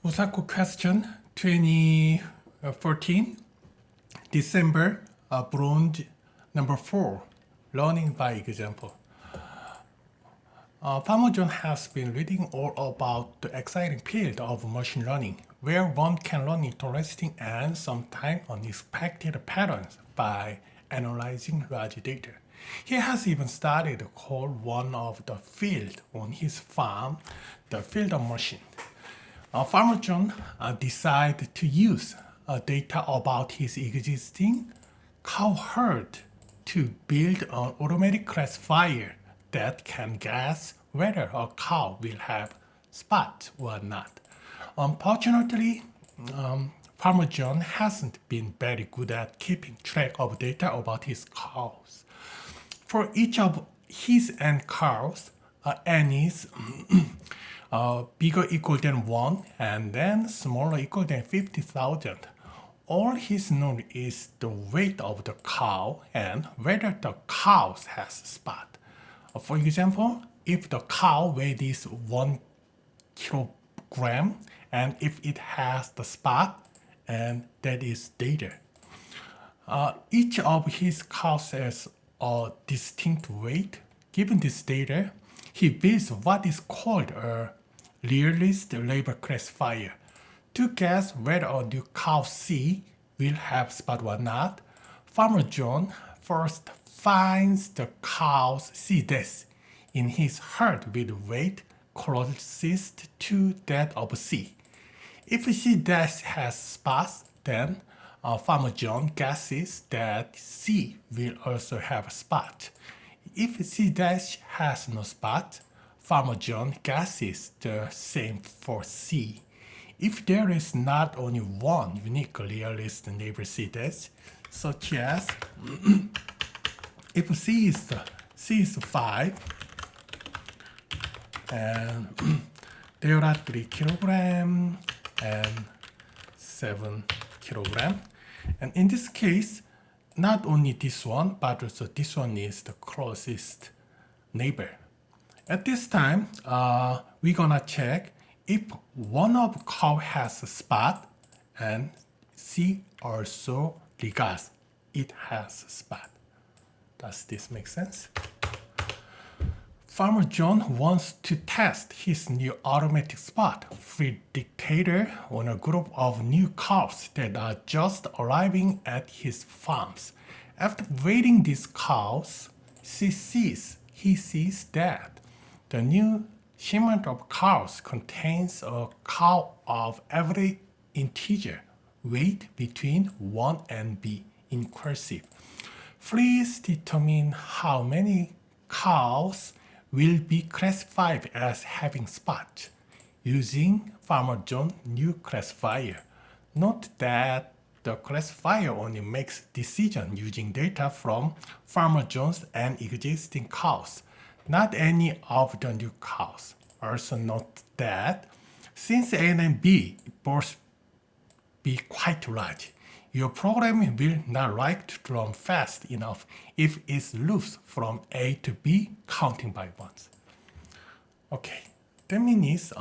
USACO question 2014, December, bronze number 4, learning by example. Farmer John has been reading all about the exciting field of machine learning, where one can learn interesting and sometimes unexpected patterns by analyzing large data. He has even started to call one of the field on his farm the field of machine. Farmer John decided to use data about his existing cow herd to build an automatic classifier that can guess whether a cow will have spots or not. Unfortunately, Farmer John hasn't been very good at keeping track of data about his cows. For each of his n cows, n is bigger or equal than 1 and then smaller equal than 50,000. All he's known is the weight of the cow and whether the cow has spot. For example, if the cow weighs 1 kilogram and if it has the spot, and that is data. Each of his cows has a distinct weight. Given this data, he builds what is called a realist label classifier to guess whether a new cow C will have spot or not. Farmer John first finds the cow's C dash in his herd with weight closest to that of C. If C dash has spots, then Farmer John guesses that C will also have a spot. If C dash has no spot, Farmer John guesses the same for C. If there is not only one unique realist neighbor C dash, such as if C is 5 and there are 3 kilogram and 7 kilogram, and in this case, not only this one, but also this one is the closest neighbor. At this time, we're gonna check if one of cow has a spot and C also regards it has a spot. Does this make sense? Farmer John wants to test his new automatic spot predictor on a group of new cows that are just arriving at his farms. After weighing these cows, he sees that the new shipment of cows contains a cow of every integer weight between 1 and b in cursive. Please determine how many cows will be classified as having spots using Farmer John's new classifier. Note that the classifier only makes decisions using data from Farmer John's and existing cows, not any of the new cows. Also note that since A and B both be quite large, your program will not like to run fast enough if it loops from A to B counting by ones. Okay, that means,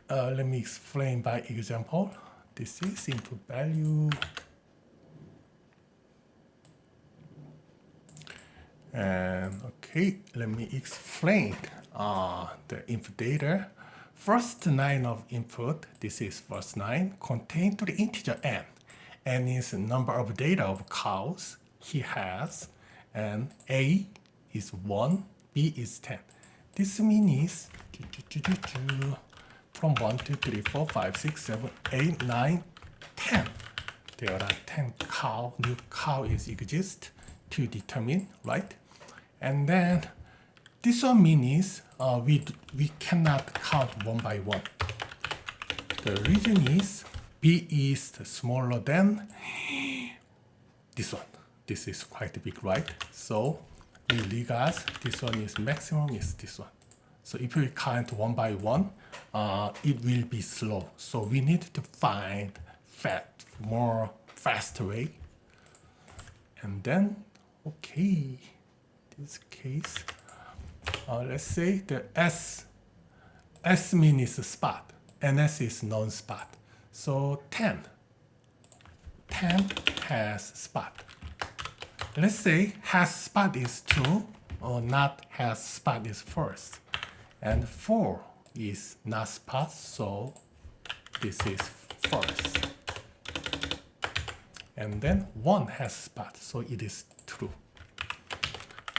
let me explain by example. This is input value. And let me explain the input data. First line of input, this is first line, contains the integer n. N is the number of data of cows he has, and A is 1, B is 10. This means from 1, 2, 3, 4, 5, 6, 7, 8, 9, 10. There are 10 new cows exist to determine, right? And then this one means we cannot count one by one. The reason is B is smaller than this one. This is quite big, right? So we regard this one is maximum is this one. So if we count one by one, it will be slow. So we need to find more fast way. And then, this case, let's say the S means spot. NS is non-spot. So 10 has spot. Let's say has spot is true or not has spot is false. And 4 is not spot, so this is false. And then 1 has spot, so it is true.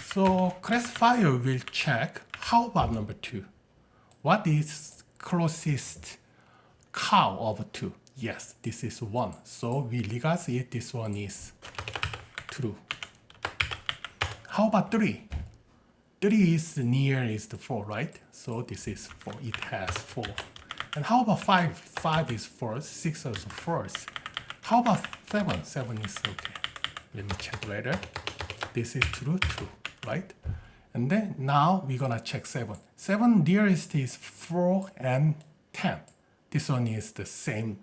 So classifier will check, how about number 2? What is closest cow of 2? Yes, this is 1. So we regard it, this one is true. How about 3? 3 is nearest 4, right? So this is 4, it has 4. And how about 5? 5 is false, 6 is false. How about 7? 7 is okay. Let me check later. This is true, right? And then now we're gonna check 7. 7 nearest is 4 and 10. This one is the same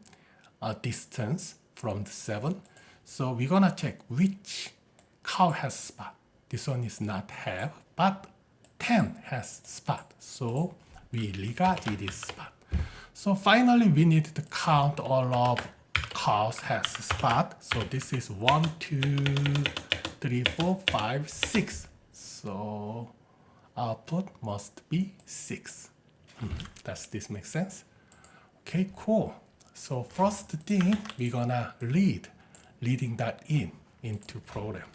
distance from the 7. So we're gonna check which cow has spot. This one is not have, but 10 has spot. So we regard it is spot. So finally we need to count all of cows has spot. So this is 1, 2, 3, 4, 5, 6. So output must be 6. Does this make sense? Okay, cool. So first thing we're gonna reading that into program.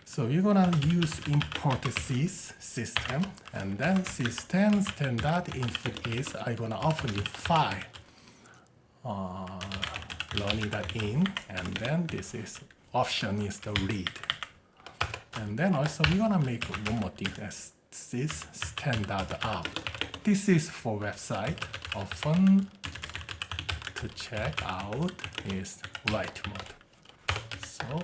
So we're gonna use import sys system, and then system standard input is I'm gonna open the file, running that in, and then this is option is the read. And then also we're gonna make one more thing as sys standard out. This is for website. Often to check out is write mode. So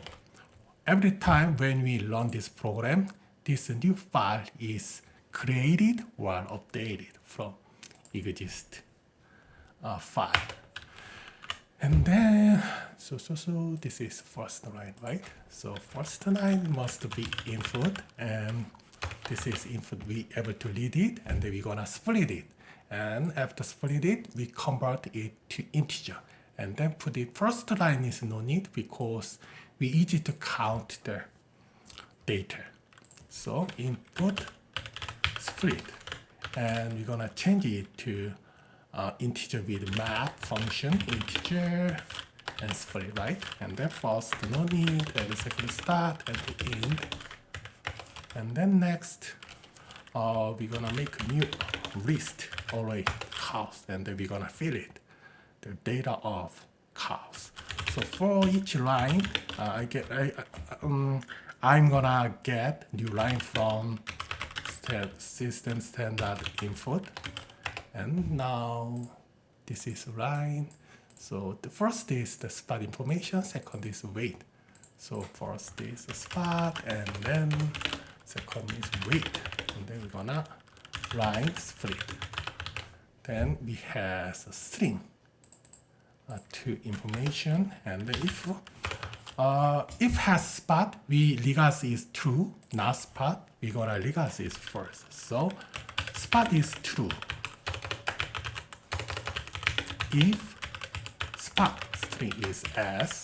every time when we run this program, this new file is created or updated from exist file. And then, so this is first line, right? So first line must be input, and this is input, we able to read it, and then we're gonna split it. And after split it, we convert it to integer. And then put it, first line is no need because we easy to count the data. So input split, and we're gonna change it to integer with map function, integer and split, right? And then first no need, and second start and end. And then next, we're gonna make a new list array cows, and then we're gonna fill it the data of cows. So for each line, I'm gonna get new line from system standard input. And now this is line. So the first is the spot information, second is weight. So first is the spot, and then second is weight. And then we're gonna line split. Then we have a string to information, and then if has spot, we regard is true, not spot, we're gonna regard is first. So spot is true. If spot string is else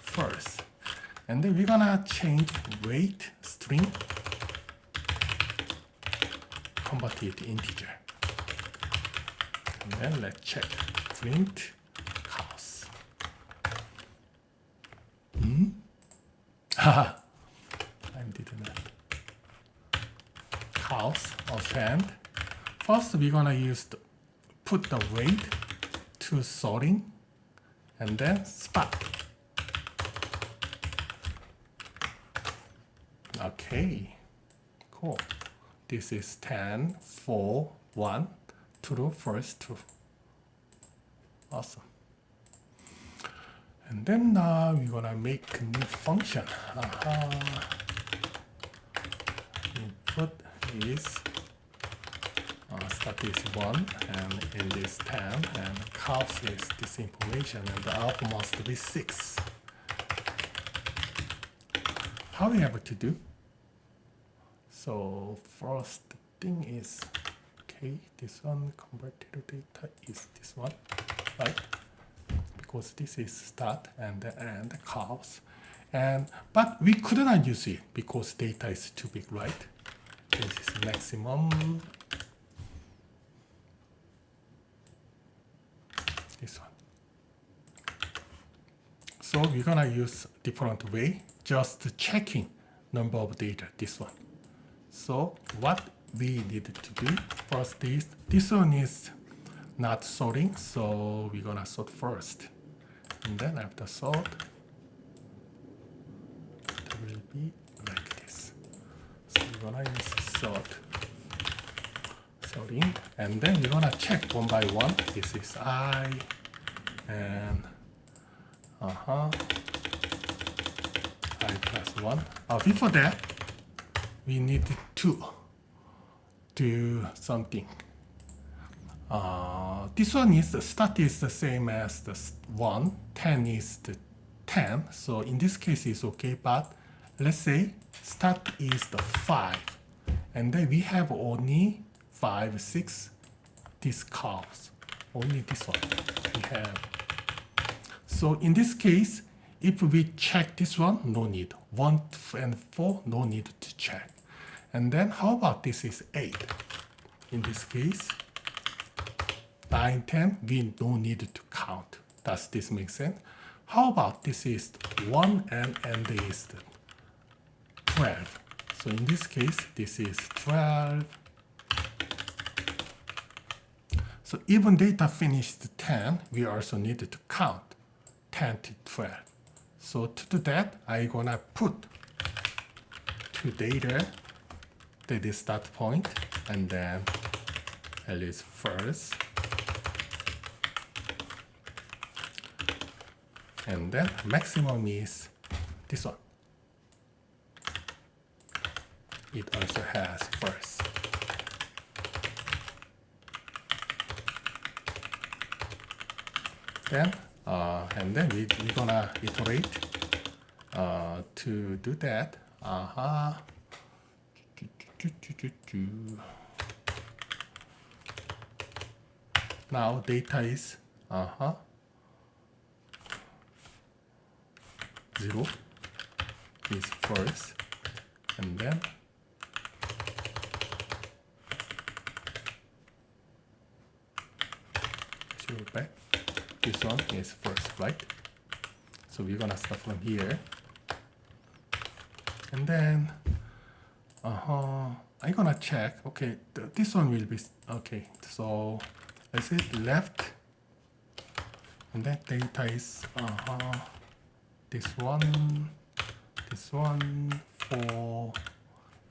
first. And then we're gonna change weight string, convert it to integer. And then let's check print cows. Haha, I did that. Cows offend. First we're gonna use put the weight to sorting, and then spot. Okay, cool. This is 10, 4, 1, true, first true. Awesome. And then we're gonna make a new function. Input is start is 1 and end is 10, and cows is this information, and the output must be 6. How are we able to do? So first thing is, okay, this one converted data is because this is start and the end cows. But we could not use it because data is too big, right? This is maximum. This one. So we're gonna use different way, just checking number of data, this one. So what we need to do first is, this one is not sorting, so we're gonna sort first. And then after sort, it will be like this. So we're gonna use sorting, and then we're gonna check one by one. This is I, and I plus 1. Before that, we need to do something. This one is the start is the same as the 1, 10 is the 10. So in this case it's okay, but let's say start is the 5. And then we have only 5, 6, these cows. Only this one we have. So in this case, if we check this one, no need. 1 and 4, no need to check. And then how about this is 8? In this case, 9, 10, we don't need to count. Does this make sense? How about this is 1 and is 12. So in this case, this is 12. So even data finished 10, we also need to count 10 to 12. So to do that, I'm gonna put two data, that is start point, and then L is first. And then maximum is this one. It also has first. Then, and then we're gonna iterate to do that. Now data is 0 is first, and then 0 back. This one is first, right? So we're gonna start from here, and then I'm gonna check. Okay, this one will be okay. So let's say left, and then data is this one, 4,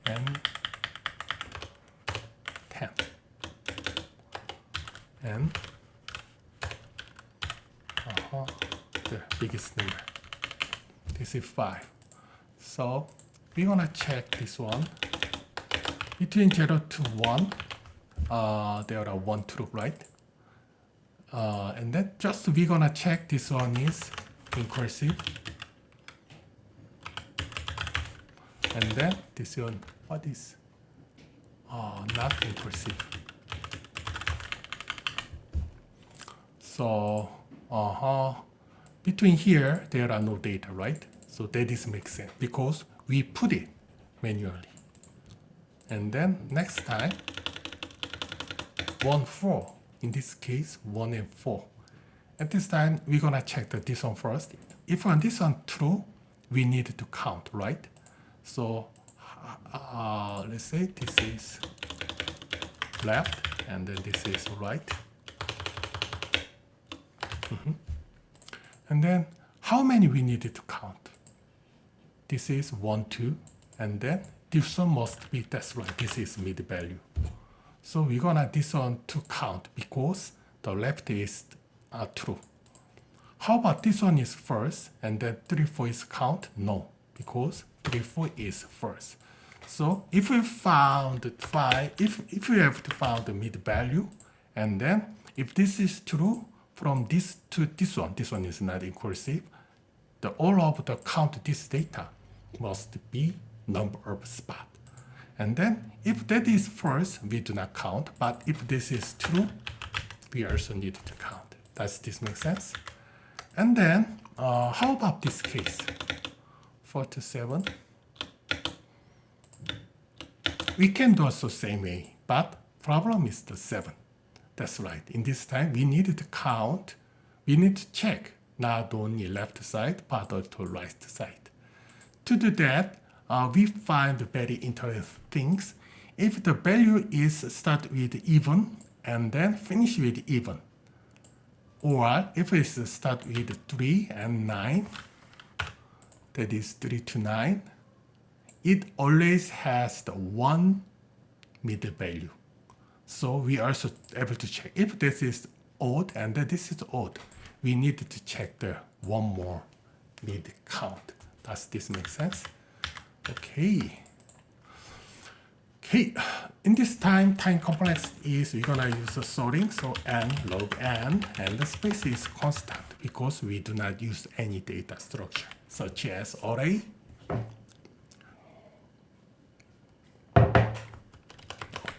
and 10, and the biggest number. This is 5. So we're gonna check this one. Between 0 to 1, there are 1 true, right? And then just we're gonna check this one is inclusive. And then this one, what is? Not inclusive. So between here, there are no data, right? So that is makes sense because we put it manually. And then next time, 1, 4. In this case, 1 and 4. At this time, we're gonna check this one first. If on this one true, we need to count, right? So let's say this is left, and then this is right. And then how many we needed to count? This is 1, 2, and then this one must be, that's right, this is mid value. So we're gonna this one to count because the left is true. How about this one is first, and then 3, 4 is count? No, because 3, 4 is first. So if we found 5, if we have to find the mid value, and then if this is true, from this to this one is not inclusive, the all of the count this data must be number of spot. And then if that is first, we do not count, but if this is true, we also need to count. Does this make sense? And then, how about this case? 4 to 7. We can do also same way, but problem is the 7. That's right. In this time, we need to count. We need to check not only left side, but also right side. To do that, we find very interesting things. If the value is start with even and then finish with even, or if it start with 3 and 9, that is 3 to 9, it always has the one middle value. So we are also able to check if this is odd and this is odd. We need to check the one more mid count. Does this make sense? Okay. Okay. In this time complex is we're gonna use the sorting. So n log n, and the space is constant because we do not use any data structure such as array.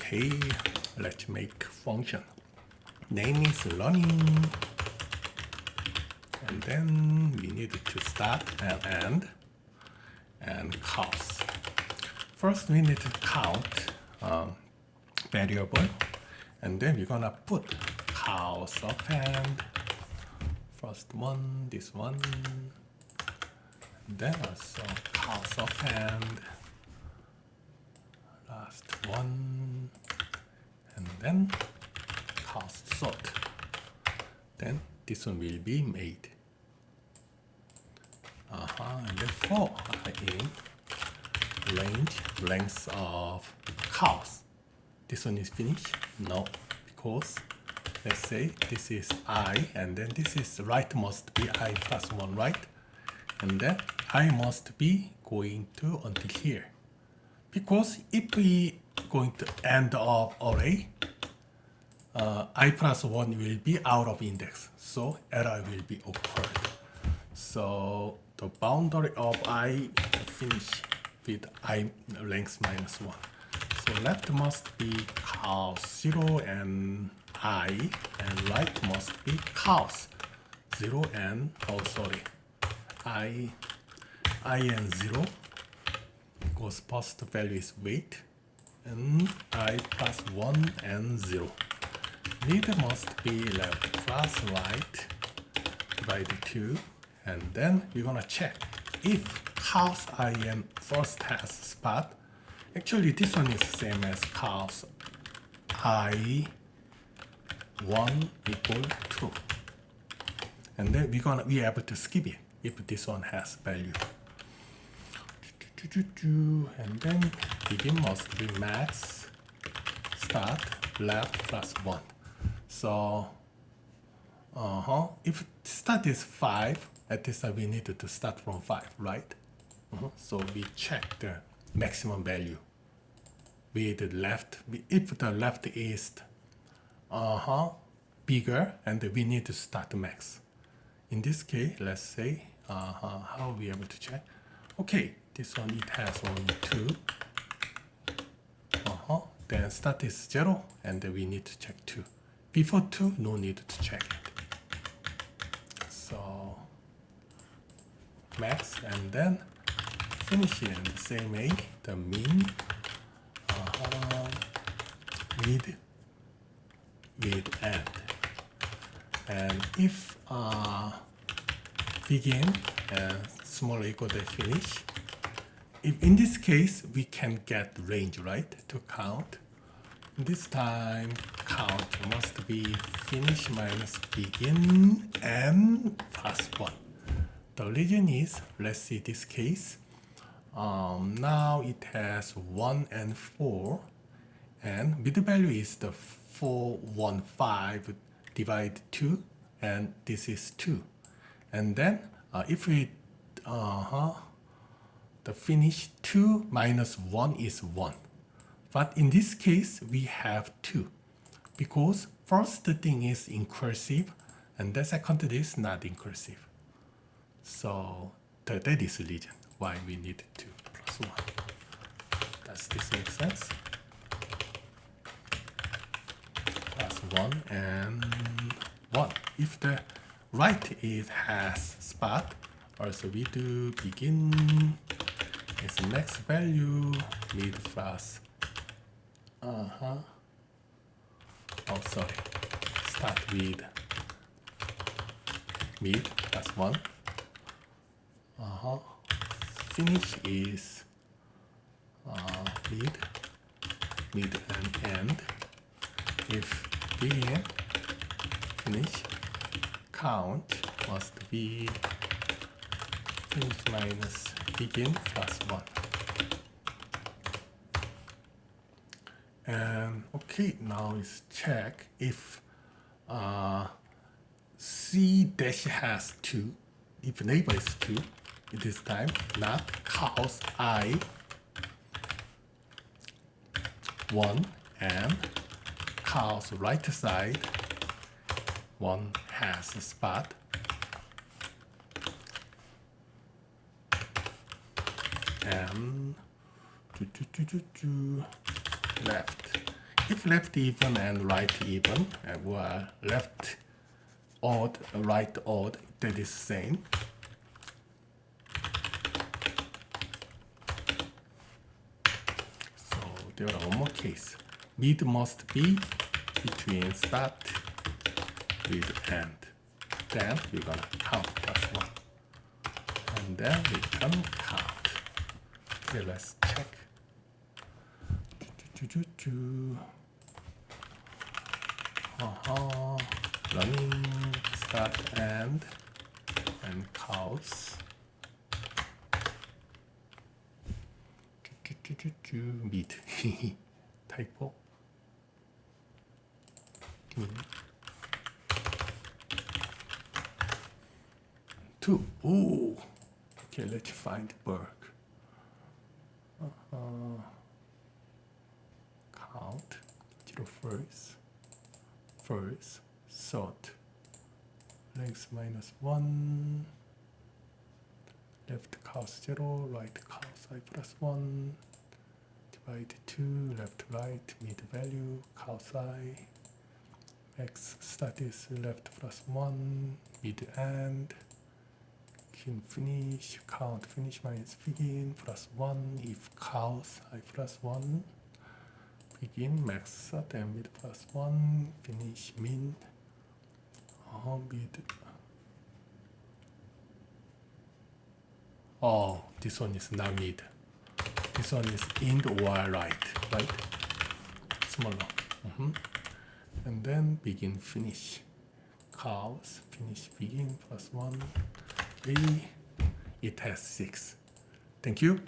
Okay, let's make function. Name is learning, and then we need to start and end and counts. First, we need to count variable, and then we're gonna put counts append. First one, this one, then also counts append. Last one, and then counts sort. Then this one will be made. And then 4 in range length of cows. This one is finished? No, because let's say this is I, and then this is right must be I plus 1, right? And then I must be going to until here. Because if we going to end of array, I plus 1 will be out of index, so error will be occurred. So the boundary of I finish with I length minus 1. So left must be cows 0 and I, and right must be cows 0 and I and 0, because first value is weight, and I plus 1 and 0. Mid must be left plus right divided 2, and then we're gonna check if cows I am first has spot. Actually, this one is same as cows I 1 equal 2, and then we're able to skip it if this one has value. And then begin must be max start left plus 1. So if start is 5, at this time we need to start from 5, right? So we check the maximum value with the left. If the left is bigger, and we need to start max. In this case, let's say how are we able to check? Okay, this one it has only 2. Then start is 0, and then we need to check 2. Before 2, no need to check it. So max, and then finish in the same way, the mean, mid, with end. And if begin and smaller equal to finish, if in this case we can get range, right, to count. This time count must be finish minus begin and plus 1. The reason is, let's see this case. Now it has 1 and 4, and middle value is the 415 divided 2, and this is 2. And then if we the finish 2 minus 1 is 1. But in this case, we have 2, because first thing is incursive, and the second is not incursive. So that is the reason why we need 2 plus 1. Does this make sense? Plus 1 and 1. If the right it has spot. Also we do begin is max value mid plus oh sorry, start with mid plus 1. Finish is mid and end. If begin finish, count must be finish minus begin plus 1. And okay, now is check if C dash has 2. If neighbor is 2, this time not cows I 1 and cows right side 1 has a spot. And left. If left even and right even, or left odd, right odd, that is same. So there are one more case. Mid must be between start with end. Then we're gonna count plus 1. And then we can count. Okay, let's check. Running, start, end, and counts. Mid. Typo. 2. Ooh. Okay, let's find Berg. Count 0 first, sort length minus 1, left cos 0, right cos I plus 1, divide 2, left right, mid value, cos I, x start is left plus 1, mid end, finish, count finish minus begin plus 1, if cos I plus 1, begin max start and mid plus 1, finish min, mid. Oh, this one is not mid. This one is end or right? Smaller. And then begin finish. Cows finish begin plus 1. It has 6. Thank you.